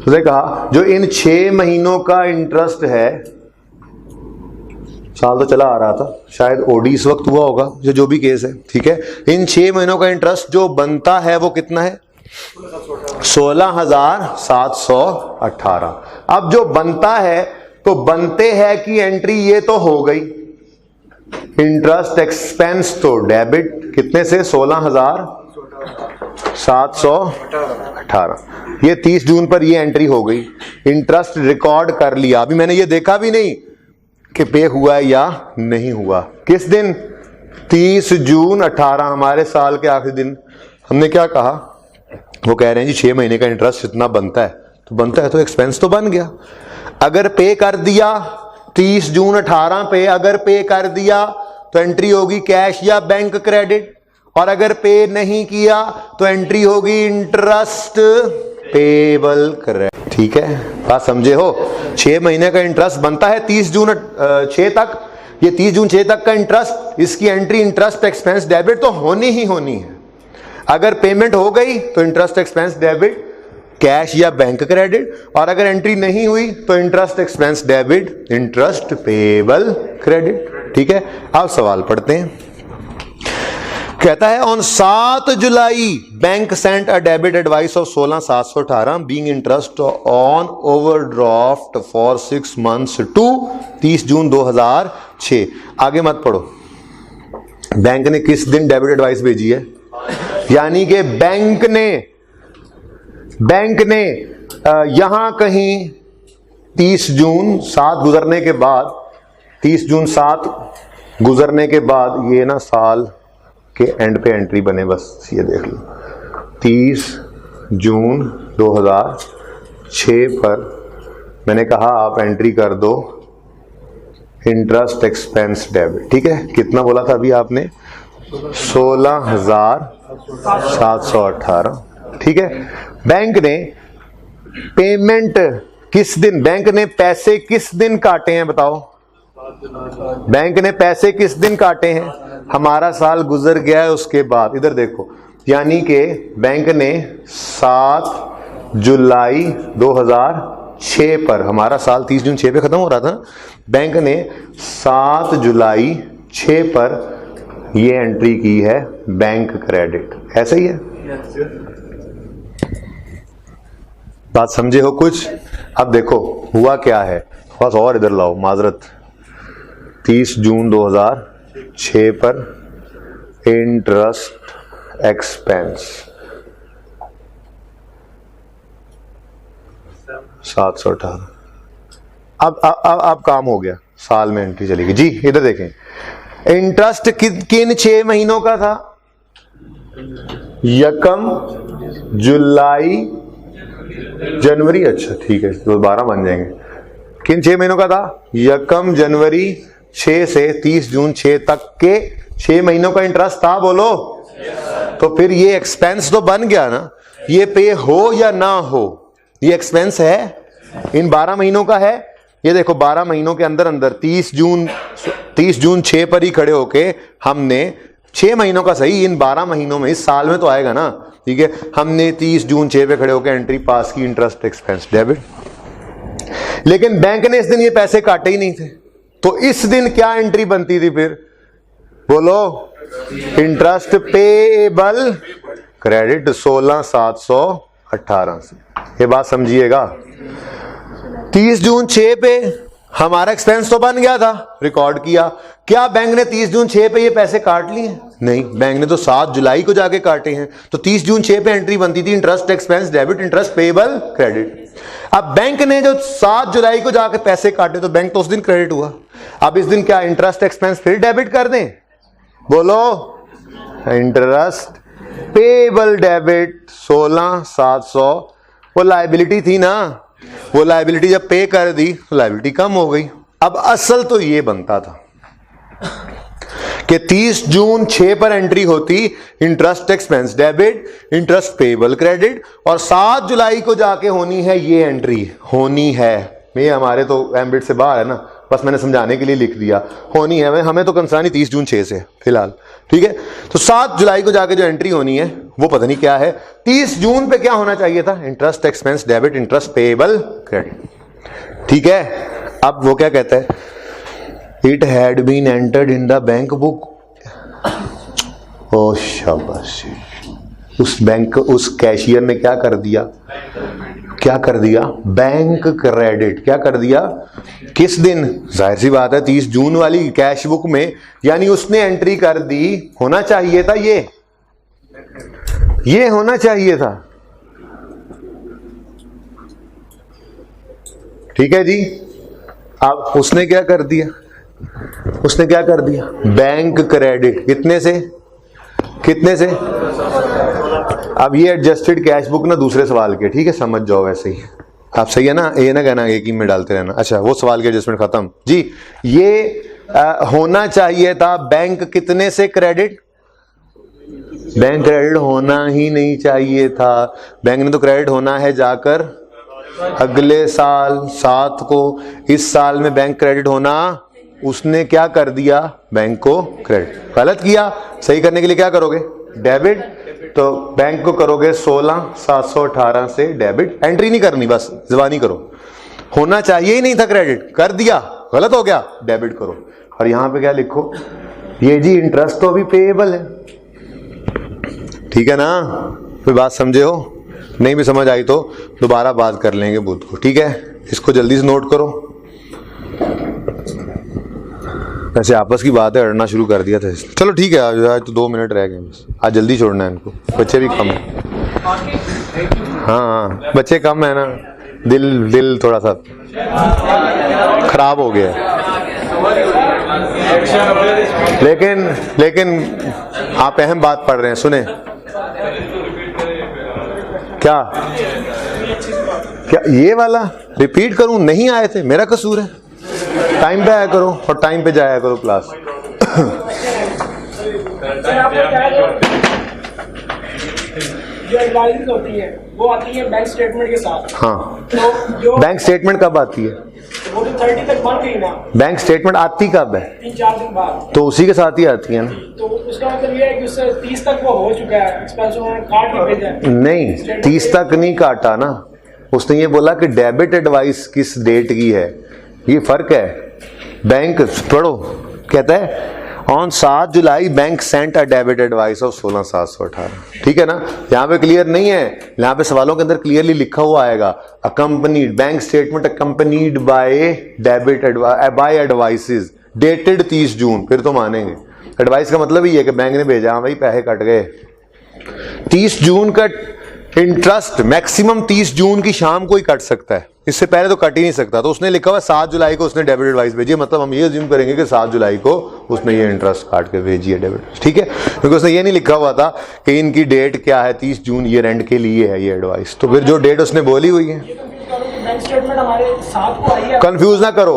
S1: उसने कहा जो इन 6 महीनों का इंटरेस्ट है, साल तो चला आ रहा था, शायद ओडी इस वक्त हुआ होगा, जो भी केस है, ठीक है, इन 6 महीनों का इंटरेस्ट जो बनता है वो कितना है? 16,718। अब जो बनता है तो बनते हैं की एंट्री ये तो हो गई, इंटरेस्ट एक्सपेंस तो डेबिट कितने से? 16,718। ये 30 जून पर ये एंट्री हो गई, इंटरेस्ट रिकॉर्ड कर लिया। अभी मैंने ये देखा भी नहीं कि पे हुआ है या नहीं हुआ। किस दिन? 30 जून 18, हमारे साल के आखिरी दिन। हमने क्या कहा? वो कह रहे हैं जी 6 महीने का इंटरेस्ट इतना बनता है, तो बनता है तो एक्सपेंस तो बन गया। अगर पे कर दिया 30 जून 18 पे अगर पे कर दिया तो एंट्री होगी कैश या बैंक क्रेडिट, और अगर पे नहीं किया तो एंट्री होगी इंटरेस्ट पेबल क्रेडिट। ठीक है, बात समझे हो? 6 महीने का इंटरेस्ट बनता है 30 जून 6 तक, ये 30 जून 6 तक का इंटरेस्ट, इसकी एंट्री इंटरेस्ट एक्सपेंस डेबिट तो होनी ही होनी है। अगर पेमेंट हो गई तो इंटरेस्ट एक्सपेंस डेबिट कैश या बैंक क्रेडिट, और अगर एंट्री नहीं हुई तो interest expense debit interest payable credit. ठीक है, अब सवाल पढ़ते हैं। कहता है on 7 July bank sent a debit advice of 16,718 being interest on overdraft for 6 months to 30 June 2006। आगे मत पढ़ो। बैंक ने किस दिन डेबिट एडवाइस भेजी है? यानी कि बैंक ने यहां कहीं 30 जून 7 गुजरने के बाद, 30 जून 7 गुजरने के बाद ये ना साल के एंड पे एंट्री बने, बस ये देख लो 30 जून 2006 पर मैंने कहा आप एंट्री कर दो इंटरेस्ट एक्सपेंस डेबिट। ठीक है, कितना बोला था अभी आपने? 16,718। ठीक है, बैंक ने पेमेंट किस दिन, बैंक ने पैसे किस दिन काटे हैं बताओ? बैंक ने पैसे किस दिन काटे हैं? हमारा साल गुजर गया है उसके बाद। इधर देखो, यानी कि बैंक ने 7 जुलाई 2006 पर, हमारा साल 30 जून 6 पे खत्म हो रहा था, बैंक ने 7 जुलाई 6 पर ये एंट्री की है बैंक क्रेडिट। ऐसा ही है? बात समझे हो कुछ? अब देखो हुआ क्या है, बस और इधर लाओ, माजरत। 30 जून 2006 पर इंटरेस्ट एक्सपेंस 718। अब काम हो गया, साल में एंट्री चलेगी जी। इधर देखें, इंटरेस्ट किन 6 महीनों का था? यकम, जुलाई, जनवरी। अच्छा ठीक है, तो 12 बन जाएंगे। किन 6 महीनों का था? यकम जनवरी 6 से 30 जून 6 तक के 6 महीनों का इंटरेस्ट था। बोलो तो फिर ये एक्सपेंस तो बन गया ना, ये पे हो या ना हो, ये एक्सपेंस है, इन 12 महीनों का है। ये देखो 12 महीनों के अंदर अंदर 30 जून 6 पर ही खड़े होके हमने 6 महीनों का सही, इन 12 महीनों में, इस साल में तो आएगा ना। ठीक है, हमने 30 जून 6 पे खड़े होकर एंट्री पास की इंटरेस्ट एक्सपेंस डेबिट। लेकिन बैंक ने इस दिन ये पैसे काटे ही नहीं थे, तो इस दिन क्या एंट्री बनती थी फिर? बोलो, इंटरेस्ट पेएबल क्रेडिट 16,718 से। ये बात समझिएगा। 30 जून 6 पे हमारा एक्सपेंस तो बन गया था, रिकॉर्ड किया। क्या बैंक ने 30 जून 6 पे ये पैसे काट लिए? नहीं, बैंक ने तो 7 जुलाई को जाके काटे हैं। तो 30 जून 6 पे एंट्री बनती थी interest expense debit interest payable credit. अब बैंक ने जो 7 जुलाई को जाके पैसे काटे तो बैंक तो उस दिन क्रेडिट हुआ। अब इस दिन क्या इंटरेस्ट एक्सपेंस फिर डेबिट कर दें? बोलो, इंटरेस्ट पेएबल डेबिट 16,700। वो लायबिलिटी थी ना, वो लायबिलिटी जब पे कर दी तो लायबिलिटी कम हो गई। अब असल तो ये बनता था कि 30 जून 6 पर एंट्री होती interest expense debit interest payable credit, और 7 जुलाई को जाके होनी है ये एंट्री, होनी है। ये हमारे तो एम्बिट से बाहर है ना, बस मैंने समझाने के लिए लिख दिया, होनी है। हमें तो कंसर्न ही 30 जून 6 से फिलहाल। ठीक है, तो 7 जुलाई को जाके जो एंट्री होनी है वो पता नहीं क्या है। 30 जून पे क्या होना चाहिए था? Interest expense debit interest payable credit. ठीक है, अब वो क्या कहता है? It had been entered in the bank book. ओ शाबाश, उस बैंक, उस कैशियर ने क्या कर दिया? क्या कर दिया? Bank credit. क्या कर दिया? किस दिन? जाहिर सी बात है 30 जून वाली कैश बुक में, यानी उसने एंट्री कर दी। होना चाहिए था ये होना चाहिए था। ठीक है जी। अब उसने क्या कर दिया? उसने क्या कर दिया? Bank credit. कितने से? कितने से? अब ये एडजस्टेड कैश बुक ना दूसरे सवाल के, ठीक है, समझ जाओ वैसे ही। आप सही है ना, ये ना कहना एक ही में डालते रहना। अच्छा, वो सवाल की एडजस्टमेंट खत्म जी। ये होना चाहिए था बैंक कितने से क्रेडिट, बैंक क्रेडिट होना ही नहीं चाहिए था। बैंक ने तो क्रेडिट होना है जाकर अगले साल 7 को। इस साल में बैंक क्रेडिट होना, उसने क्या कर दिया, बैंक को क्रेडिट। गलत किया, सही करने के लिए क्या करोगे, डेबिट। तो बैंक को करोगे 16,718 से डेबिट, एंट्री नहीं करनी, बस ज़बानी करो। होना चाहिए ही नहीं था क्रेडिट, कर दिया, गलत हो गया, डेबिट करो। और यहां पे क्या लिखो, ये जी इंटरेस्ट तो अभी पेएबल है, ठीक है ना। कोई बात समझे हो, नहीं भी समझ आई तो दोबारा बात कर लेंगे बुध को, ठीक है। इसको जल्दी से नोट करो। वैसे आपस की बात है, अड़ना शुरू कर दिया था। चलो ठीक है, आज तो 2 मिनट रह गए बस, आज जल्दी छोड़ना है इनको, बच्चे भी कम है। हाँ, बच्चे कम है ना, दिल थोड़ा सा खराब हो गया है। लेकिन आप अहम बात पढ़ रहे हैं, सुने क्या ये वाला रिपीट करूं, नहीं आए थे, मेरा कसूर है। टाइम पे आया करो और टाइम पे जाया करो क्लास।
S2: जो एडवाइस होती है वो आती है बैंक स्टेटमेंट के साथ।
S1: हाँ,
S2: तो जो
S1: बैंक स्टेटमेंट कब आती है,
S2: वो तो 30 तक बन गई ना,
S1: बैंक स्टेटमेंट आती कब है,
S2: 3-4 दिन बाद।
S1: तो उसी के साथ ही आती है ना।
S2: तो उसका मतलब ये है कि उससे 30 तक वो हो चुका है, एक्सपेंस उन्होंने काट के भेजा है।
S1: नहीं, 30 तक नहीं काटा ना, उसने ये बोला कि डेबिट एडवाइस किस डेट की है, ये फर्क है। बैंक पढ़ो, कहता है on 7 July bank sent a debit advice of 16,718, ठीक है ना। यहाँ पे क्लियर नहीं है, यहाँ पे सवालों के अंदर क्लियरली लिखा हुआ आएगा accompanied, bank statement accompanied by debit bye advices dated 30 जून, फिर तो मानेंगे। एडवाइस का मतलब ही है कि बैंक ने भेजा, हाँ भाई पैसे कट गए। 30 जून का इंटरेस्ट मैक्सिमम 30 जून की शाम को ही कट सकता है, इससे पहले तो कट ही नहीं सकता। तो उसने लिखा हुआ 7 जुलाई को उसने डेबिट एडवाइस भेजी, मतलब हम ये अज्यूम करेंगे कि 7 जुलाई को उसने ये इंटरेस्ट काट के भेजी है डेबिट, ठीक है। क्योंकि उसने ये नहीं लिखा हुआ था कि इनकी डेट क्या है, 30 जून ईयर एंड के लिए है ये एडवाइस। तो फिर जो डेट उसने बोली हुई है,
S2: बैंक स्टेटमेंट हमारे साथ को आई है।
S1: कंफ्यूज ना करो।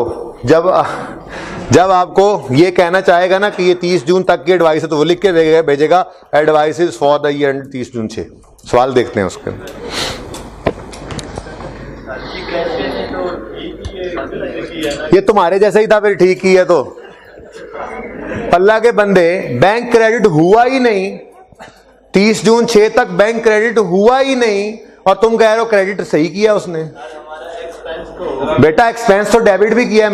S1: जब आपको ये कहना चाहेगा ना कि ये 30 जून तक की एडवाइस है, तो वो लिख के भेजेगा advice is for the year and 30 जून से। सवाल देखते हैं उसके। ये तुम्हारे जैसा ही था, फिर ठीक ही है। तो पल्ला के बंदे, बैंक क्रेडिट हुआ ही नहीं, 30 जून 6 तक बैंक क्रेडिट हुआ ही नहीं, और तुम कह रहे हो क्रेडिट सही किया उसने। बेटा एक्सपेंस तो डेबिट भी किया है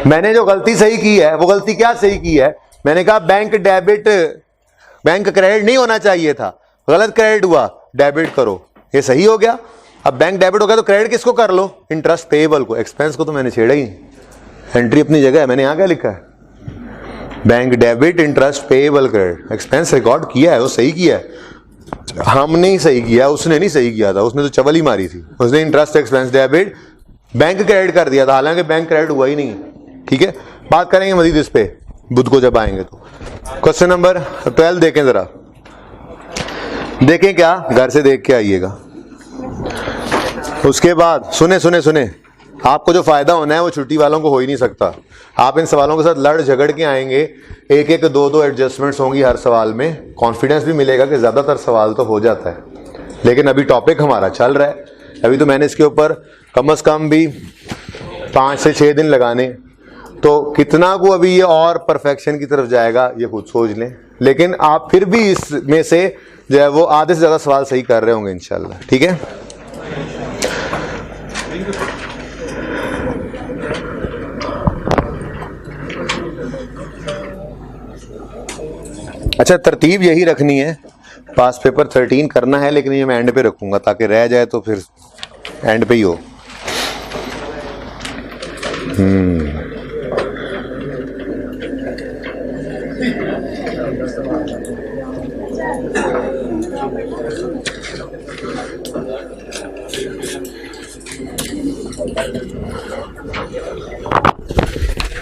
S1: मैंने जो गलती सही की है, वो गलती क्या सही की है, मैंने कहा बैंक क्रेडिट नहीं होना चाहिए था, गलत क्रेडिट हुआ, डेबिट करो, ये सही हो गया। अब बैंक डेबिट हो गया तो क्रेडिट किसको कर लो, इंटरेस्ट पेएबल को। एक्सपेंस को तो मैंने छेड़ा ही, एंट्री अपनी जगह है, मैंने यहां क्या लिखा है, bank debit interest payable credit, expense record किया है, वो सही किया है। हमने ही सही किया, उसने नहीं सही किया था, उसने तो चवल ही मारी थी, उसने interest expense debit bank credit कर दिया था, हालांकि बैंक क्रेडिट हुआ ही नहीं। ठीक है, बात करेंगे मजीद इस पे बुध को जब आएंगे। तो क्वेश्चन नंबर 12 देखें जरा, देखें क्या, घर से देख के आइएगा। उसके बाद सुने आपको जो फायदा होना है वो छुट्टी वालों को हो ही नहीं सकता। आप इन सवालों के साथ लड़ झगड़ के आएंगे, एक एक दो एडजस्टमेंट्स होंगी हर सवाल में, कॉन्फिडेंस भी मिलेगा कि ज्यादातर सवाल तो हो जाता है। लेकिन अभी टॉपिक हमारा चल रहा है, अभी तो मैंने इसके ऊपर कम से कम भी 5 से 6 दिन लगाने, तो कितना को अभी ये और परफेक्शन की तरफ जाएगा ये खुद सोच लें। लेकिन आप फिर भी इसमें से जो है वो आधे से ज्यादा सवाल सही कर रहे होंगे इंशाल्लाह। ठीक है, अच्छा तरतीब यही रखनी है, पास पेपर 13 करना है, लेकिन ये मैं एंड पे रखूंगा ताकि रह जाए तो फिर एंड पे ही हो।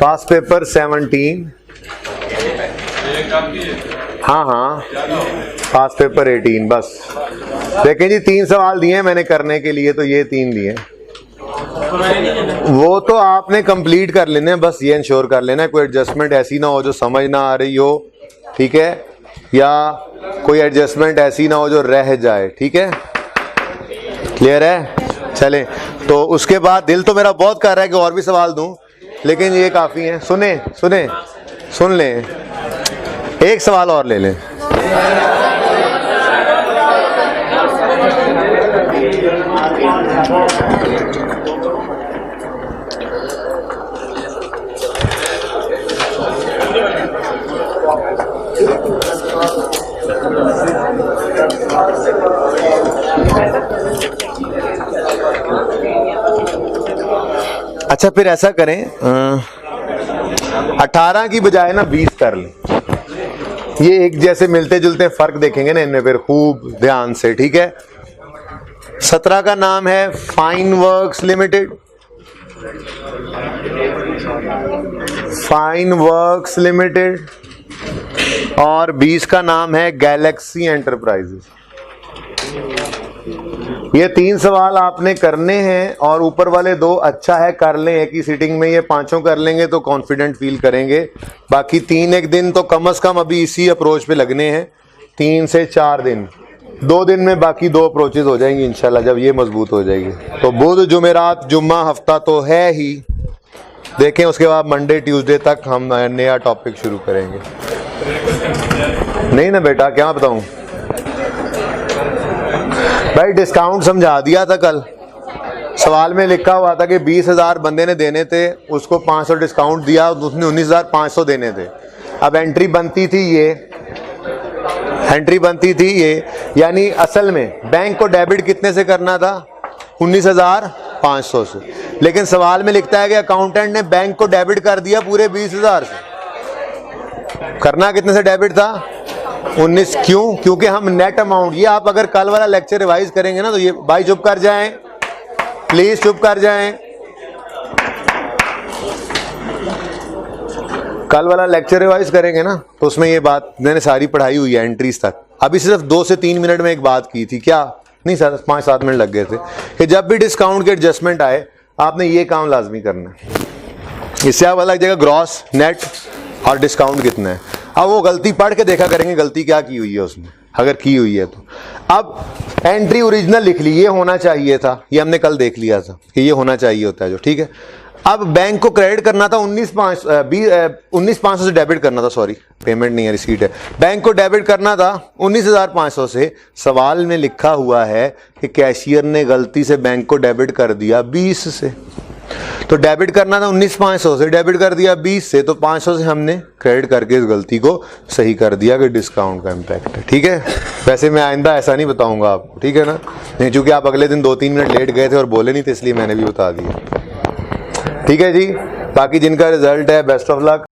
S1: पास पेपर 17 हाँ हाँ, पास पेपर 18 बस। देखें जी 3 सवाल दिए हैं मैंने करने के लिए, तो ये 3 दिए। वो तो आपने कंप्लीट कर लेने हैं, बस ये इंश्योर कर लेना है कोई एडजस्टमेंट ऐसी ना हो जो समझ ना आ रही हो, ठीक है, या कोई एडजस्टमेंट ऐसी ना हो जो रह जाए, ठीक है, क्लियर है। चलें, तो उसके बाद दिल तो मेरा बहुत कर रहा है कि और भी सवाल दूं, लेकिन ये काफ़ी है। सुने सुने सुन लें, एक सवाल और ले लें। अच्छा, फिर ऐसा करें, 18 की बजाय ना 20 कर लें। ये एक जैसे मिलते जुलते फर्क देखेंगे ना इनमें फिर खूब ध्यान से, ठीक है। 17 का नाम है fine works limited, fine works limited, और 20 का नाम है गैलेक्सी एंटरप्राइजेस। ये 3 सवाल आपने करने हैं, और ऊपर वाले 2 अच्छा है कर लें एक ही सीटिंग में, ये 5 कर लेंगे तो कॉन्फिडेंट फील करेंगे। बाकी 3 एक दिन तो कम से कम अभी इसी अप्रोच पे लगने हैं, 3 से 4 दिन, 2 दिन में बाकी 2 अप्रोचेज हो जाएंगी इंशाल्लाह जब ये मजबूत हो जाएगी। तो बुध जुमेरात जुम्मा हफ्ता तो है ही, देखें उसके बाद मंडे ट्यूसडे तक हम नया टॉपिक शुरू करेंगे। नहीं ना बेटा, क्या बताऊं भाई, डिस्काउंट समझा दिया था कल, सवाल में लिखा हुआ था कि 20,000 बंदे ने देने थे, उसको 500 डिस्काउंट दिया, उसने 19,500 देने थे। अब एंट्री बनती थी ये, एंट्री बनती थी ये, यानी असल में बैंक को डेबिट कितने से करना था, 19,500 से, लेकिन सवाल में लिखता है कि अकाउंटेंट ने बैंक को डेबिट कर दिया पूरे 20,000 से। करना कितने से डेबिट था, 19। क्यों? क्योंकि हम नेट अमाउंट, ये आप अगर कल वाला लेक्चर रिवाइज करेंगे ना तो ये, भाई चुप कर जाएं प्लीज, चुप कर जाएं, कल वाला लेक्चर रिवाइज करेंगे ना तो उसमें ये बात मैंने सारी पढ़ाई हुई है एंट्रीज तक। अभी सिर्फ 2 से 3 मिनट में एक बात की थी, क्या नहीं सर 5-7 मिनट लग गए थे, कि जब भी डिस्काउंट के एडजस्टमेंट आए आपने ये काम लाजमी करना है। इससे आप अलग जगह ग्रॉस, नेट और डिस्काउंट कितना है। अब वो गलती पढ़ के देखा करेंगे गलती क्या की हुई है उसमें, अगर की हुई है तो। अब एंट्री ओरिजिनल लिख ली, ये होना चाहिए था, ये हमने कल देख लिया था कि ये होना चाहिए होता है जो, ठीक है। अब बैंक को क्रेडिट करना था 19,500 से डेबिट करना था, सॉरी पेमेंट नहीं है रिसीट है, बैंक को डेबिट करना था 19,500 से। सवाल में लिखा हुआ है कि कैशियर ने गलती से बैंक को डेबिट कर दिया 20 से, तो डेबिट करना था 19,500 से, डेबिट कर दिया 20 से, तो 500 से हमने क्रेडिट करके इस गलती को सही कर दिया कि डिस्काउंट का इम्पैक्ट है, ठीक है। वैसे मैं आइंदा ऐसा नहीं बताऊंगा आपको, ठीक है ना, नहीं चूंकि आप अगले दिन 2-3 मिनट लेट गए थे और बोले नहीं थे, इसलिए मैंने भी बता दिया, ठीक है जी। बाकी जिनका रिजल्ट है बेस्ट ऑफ लक।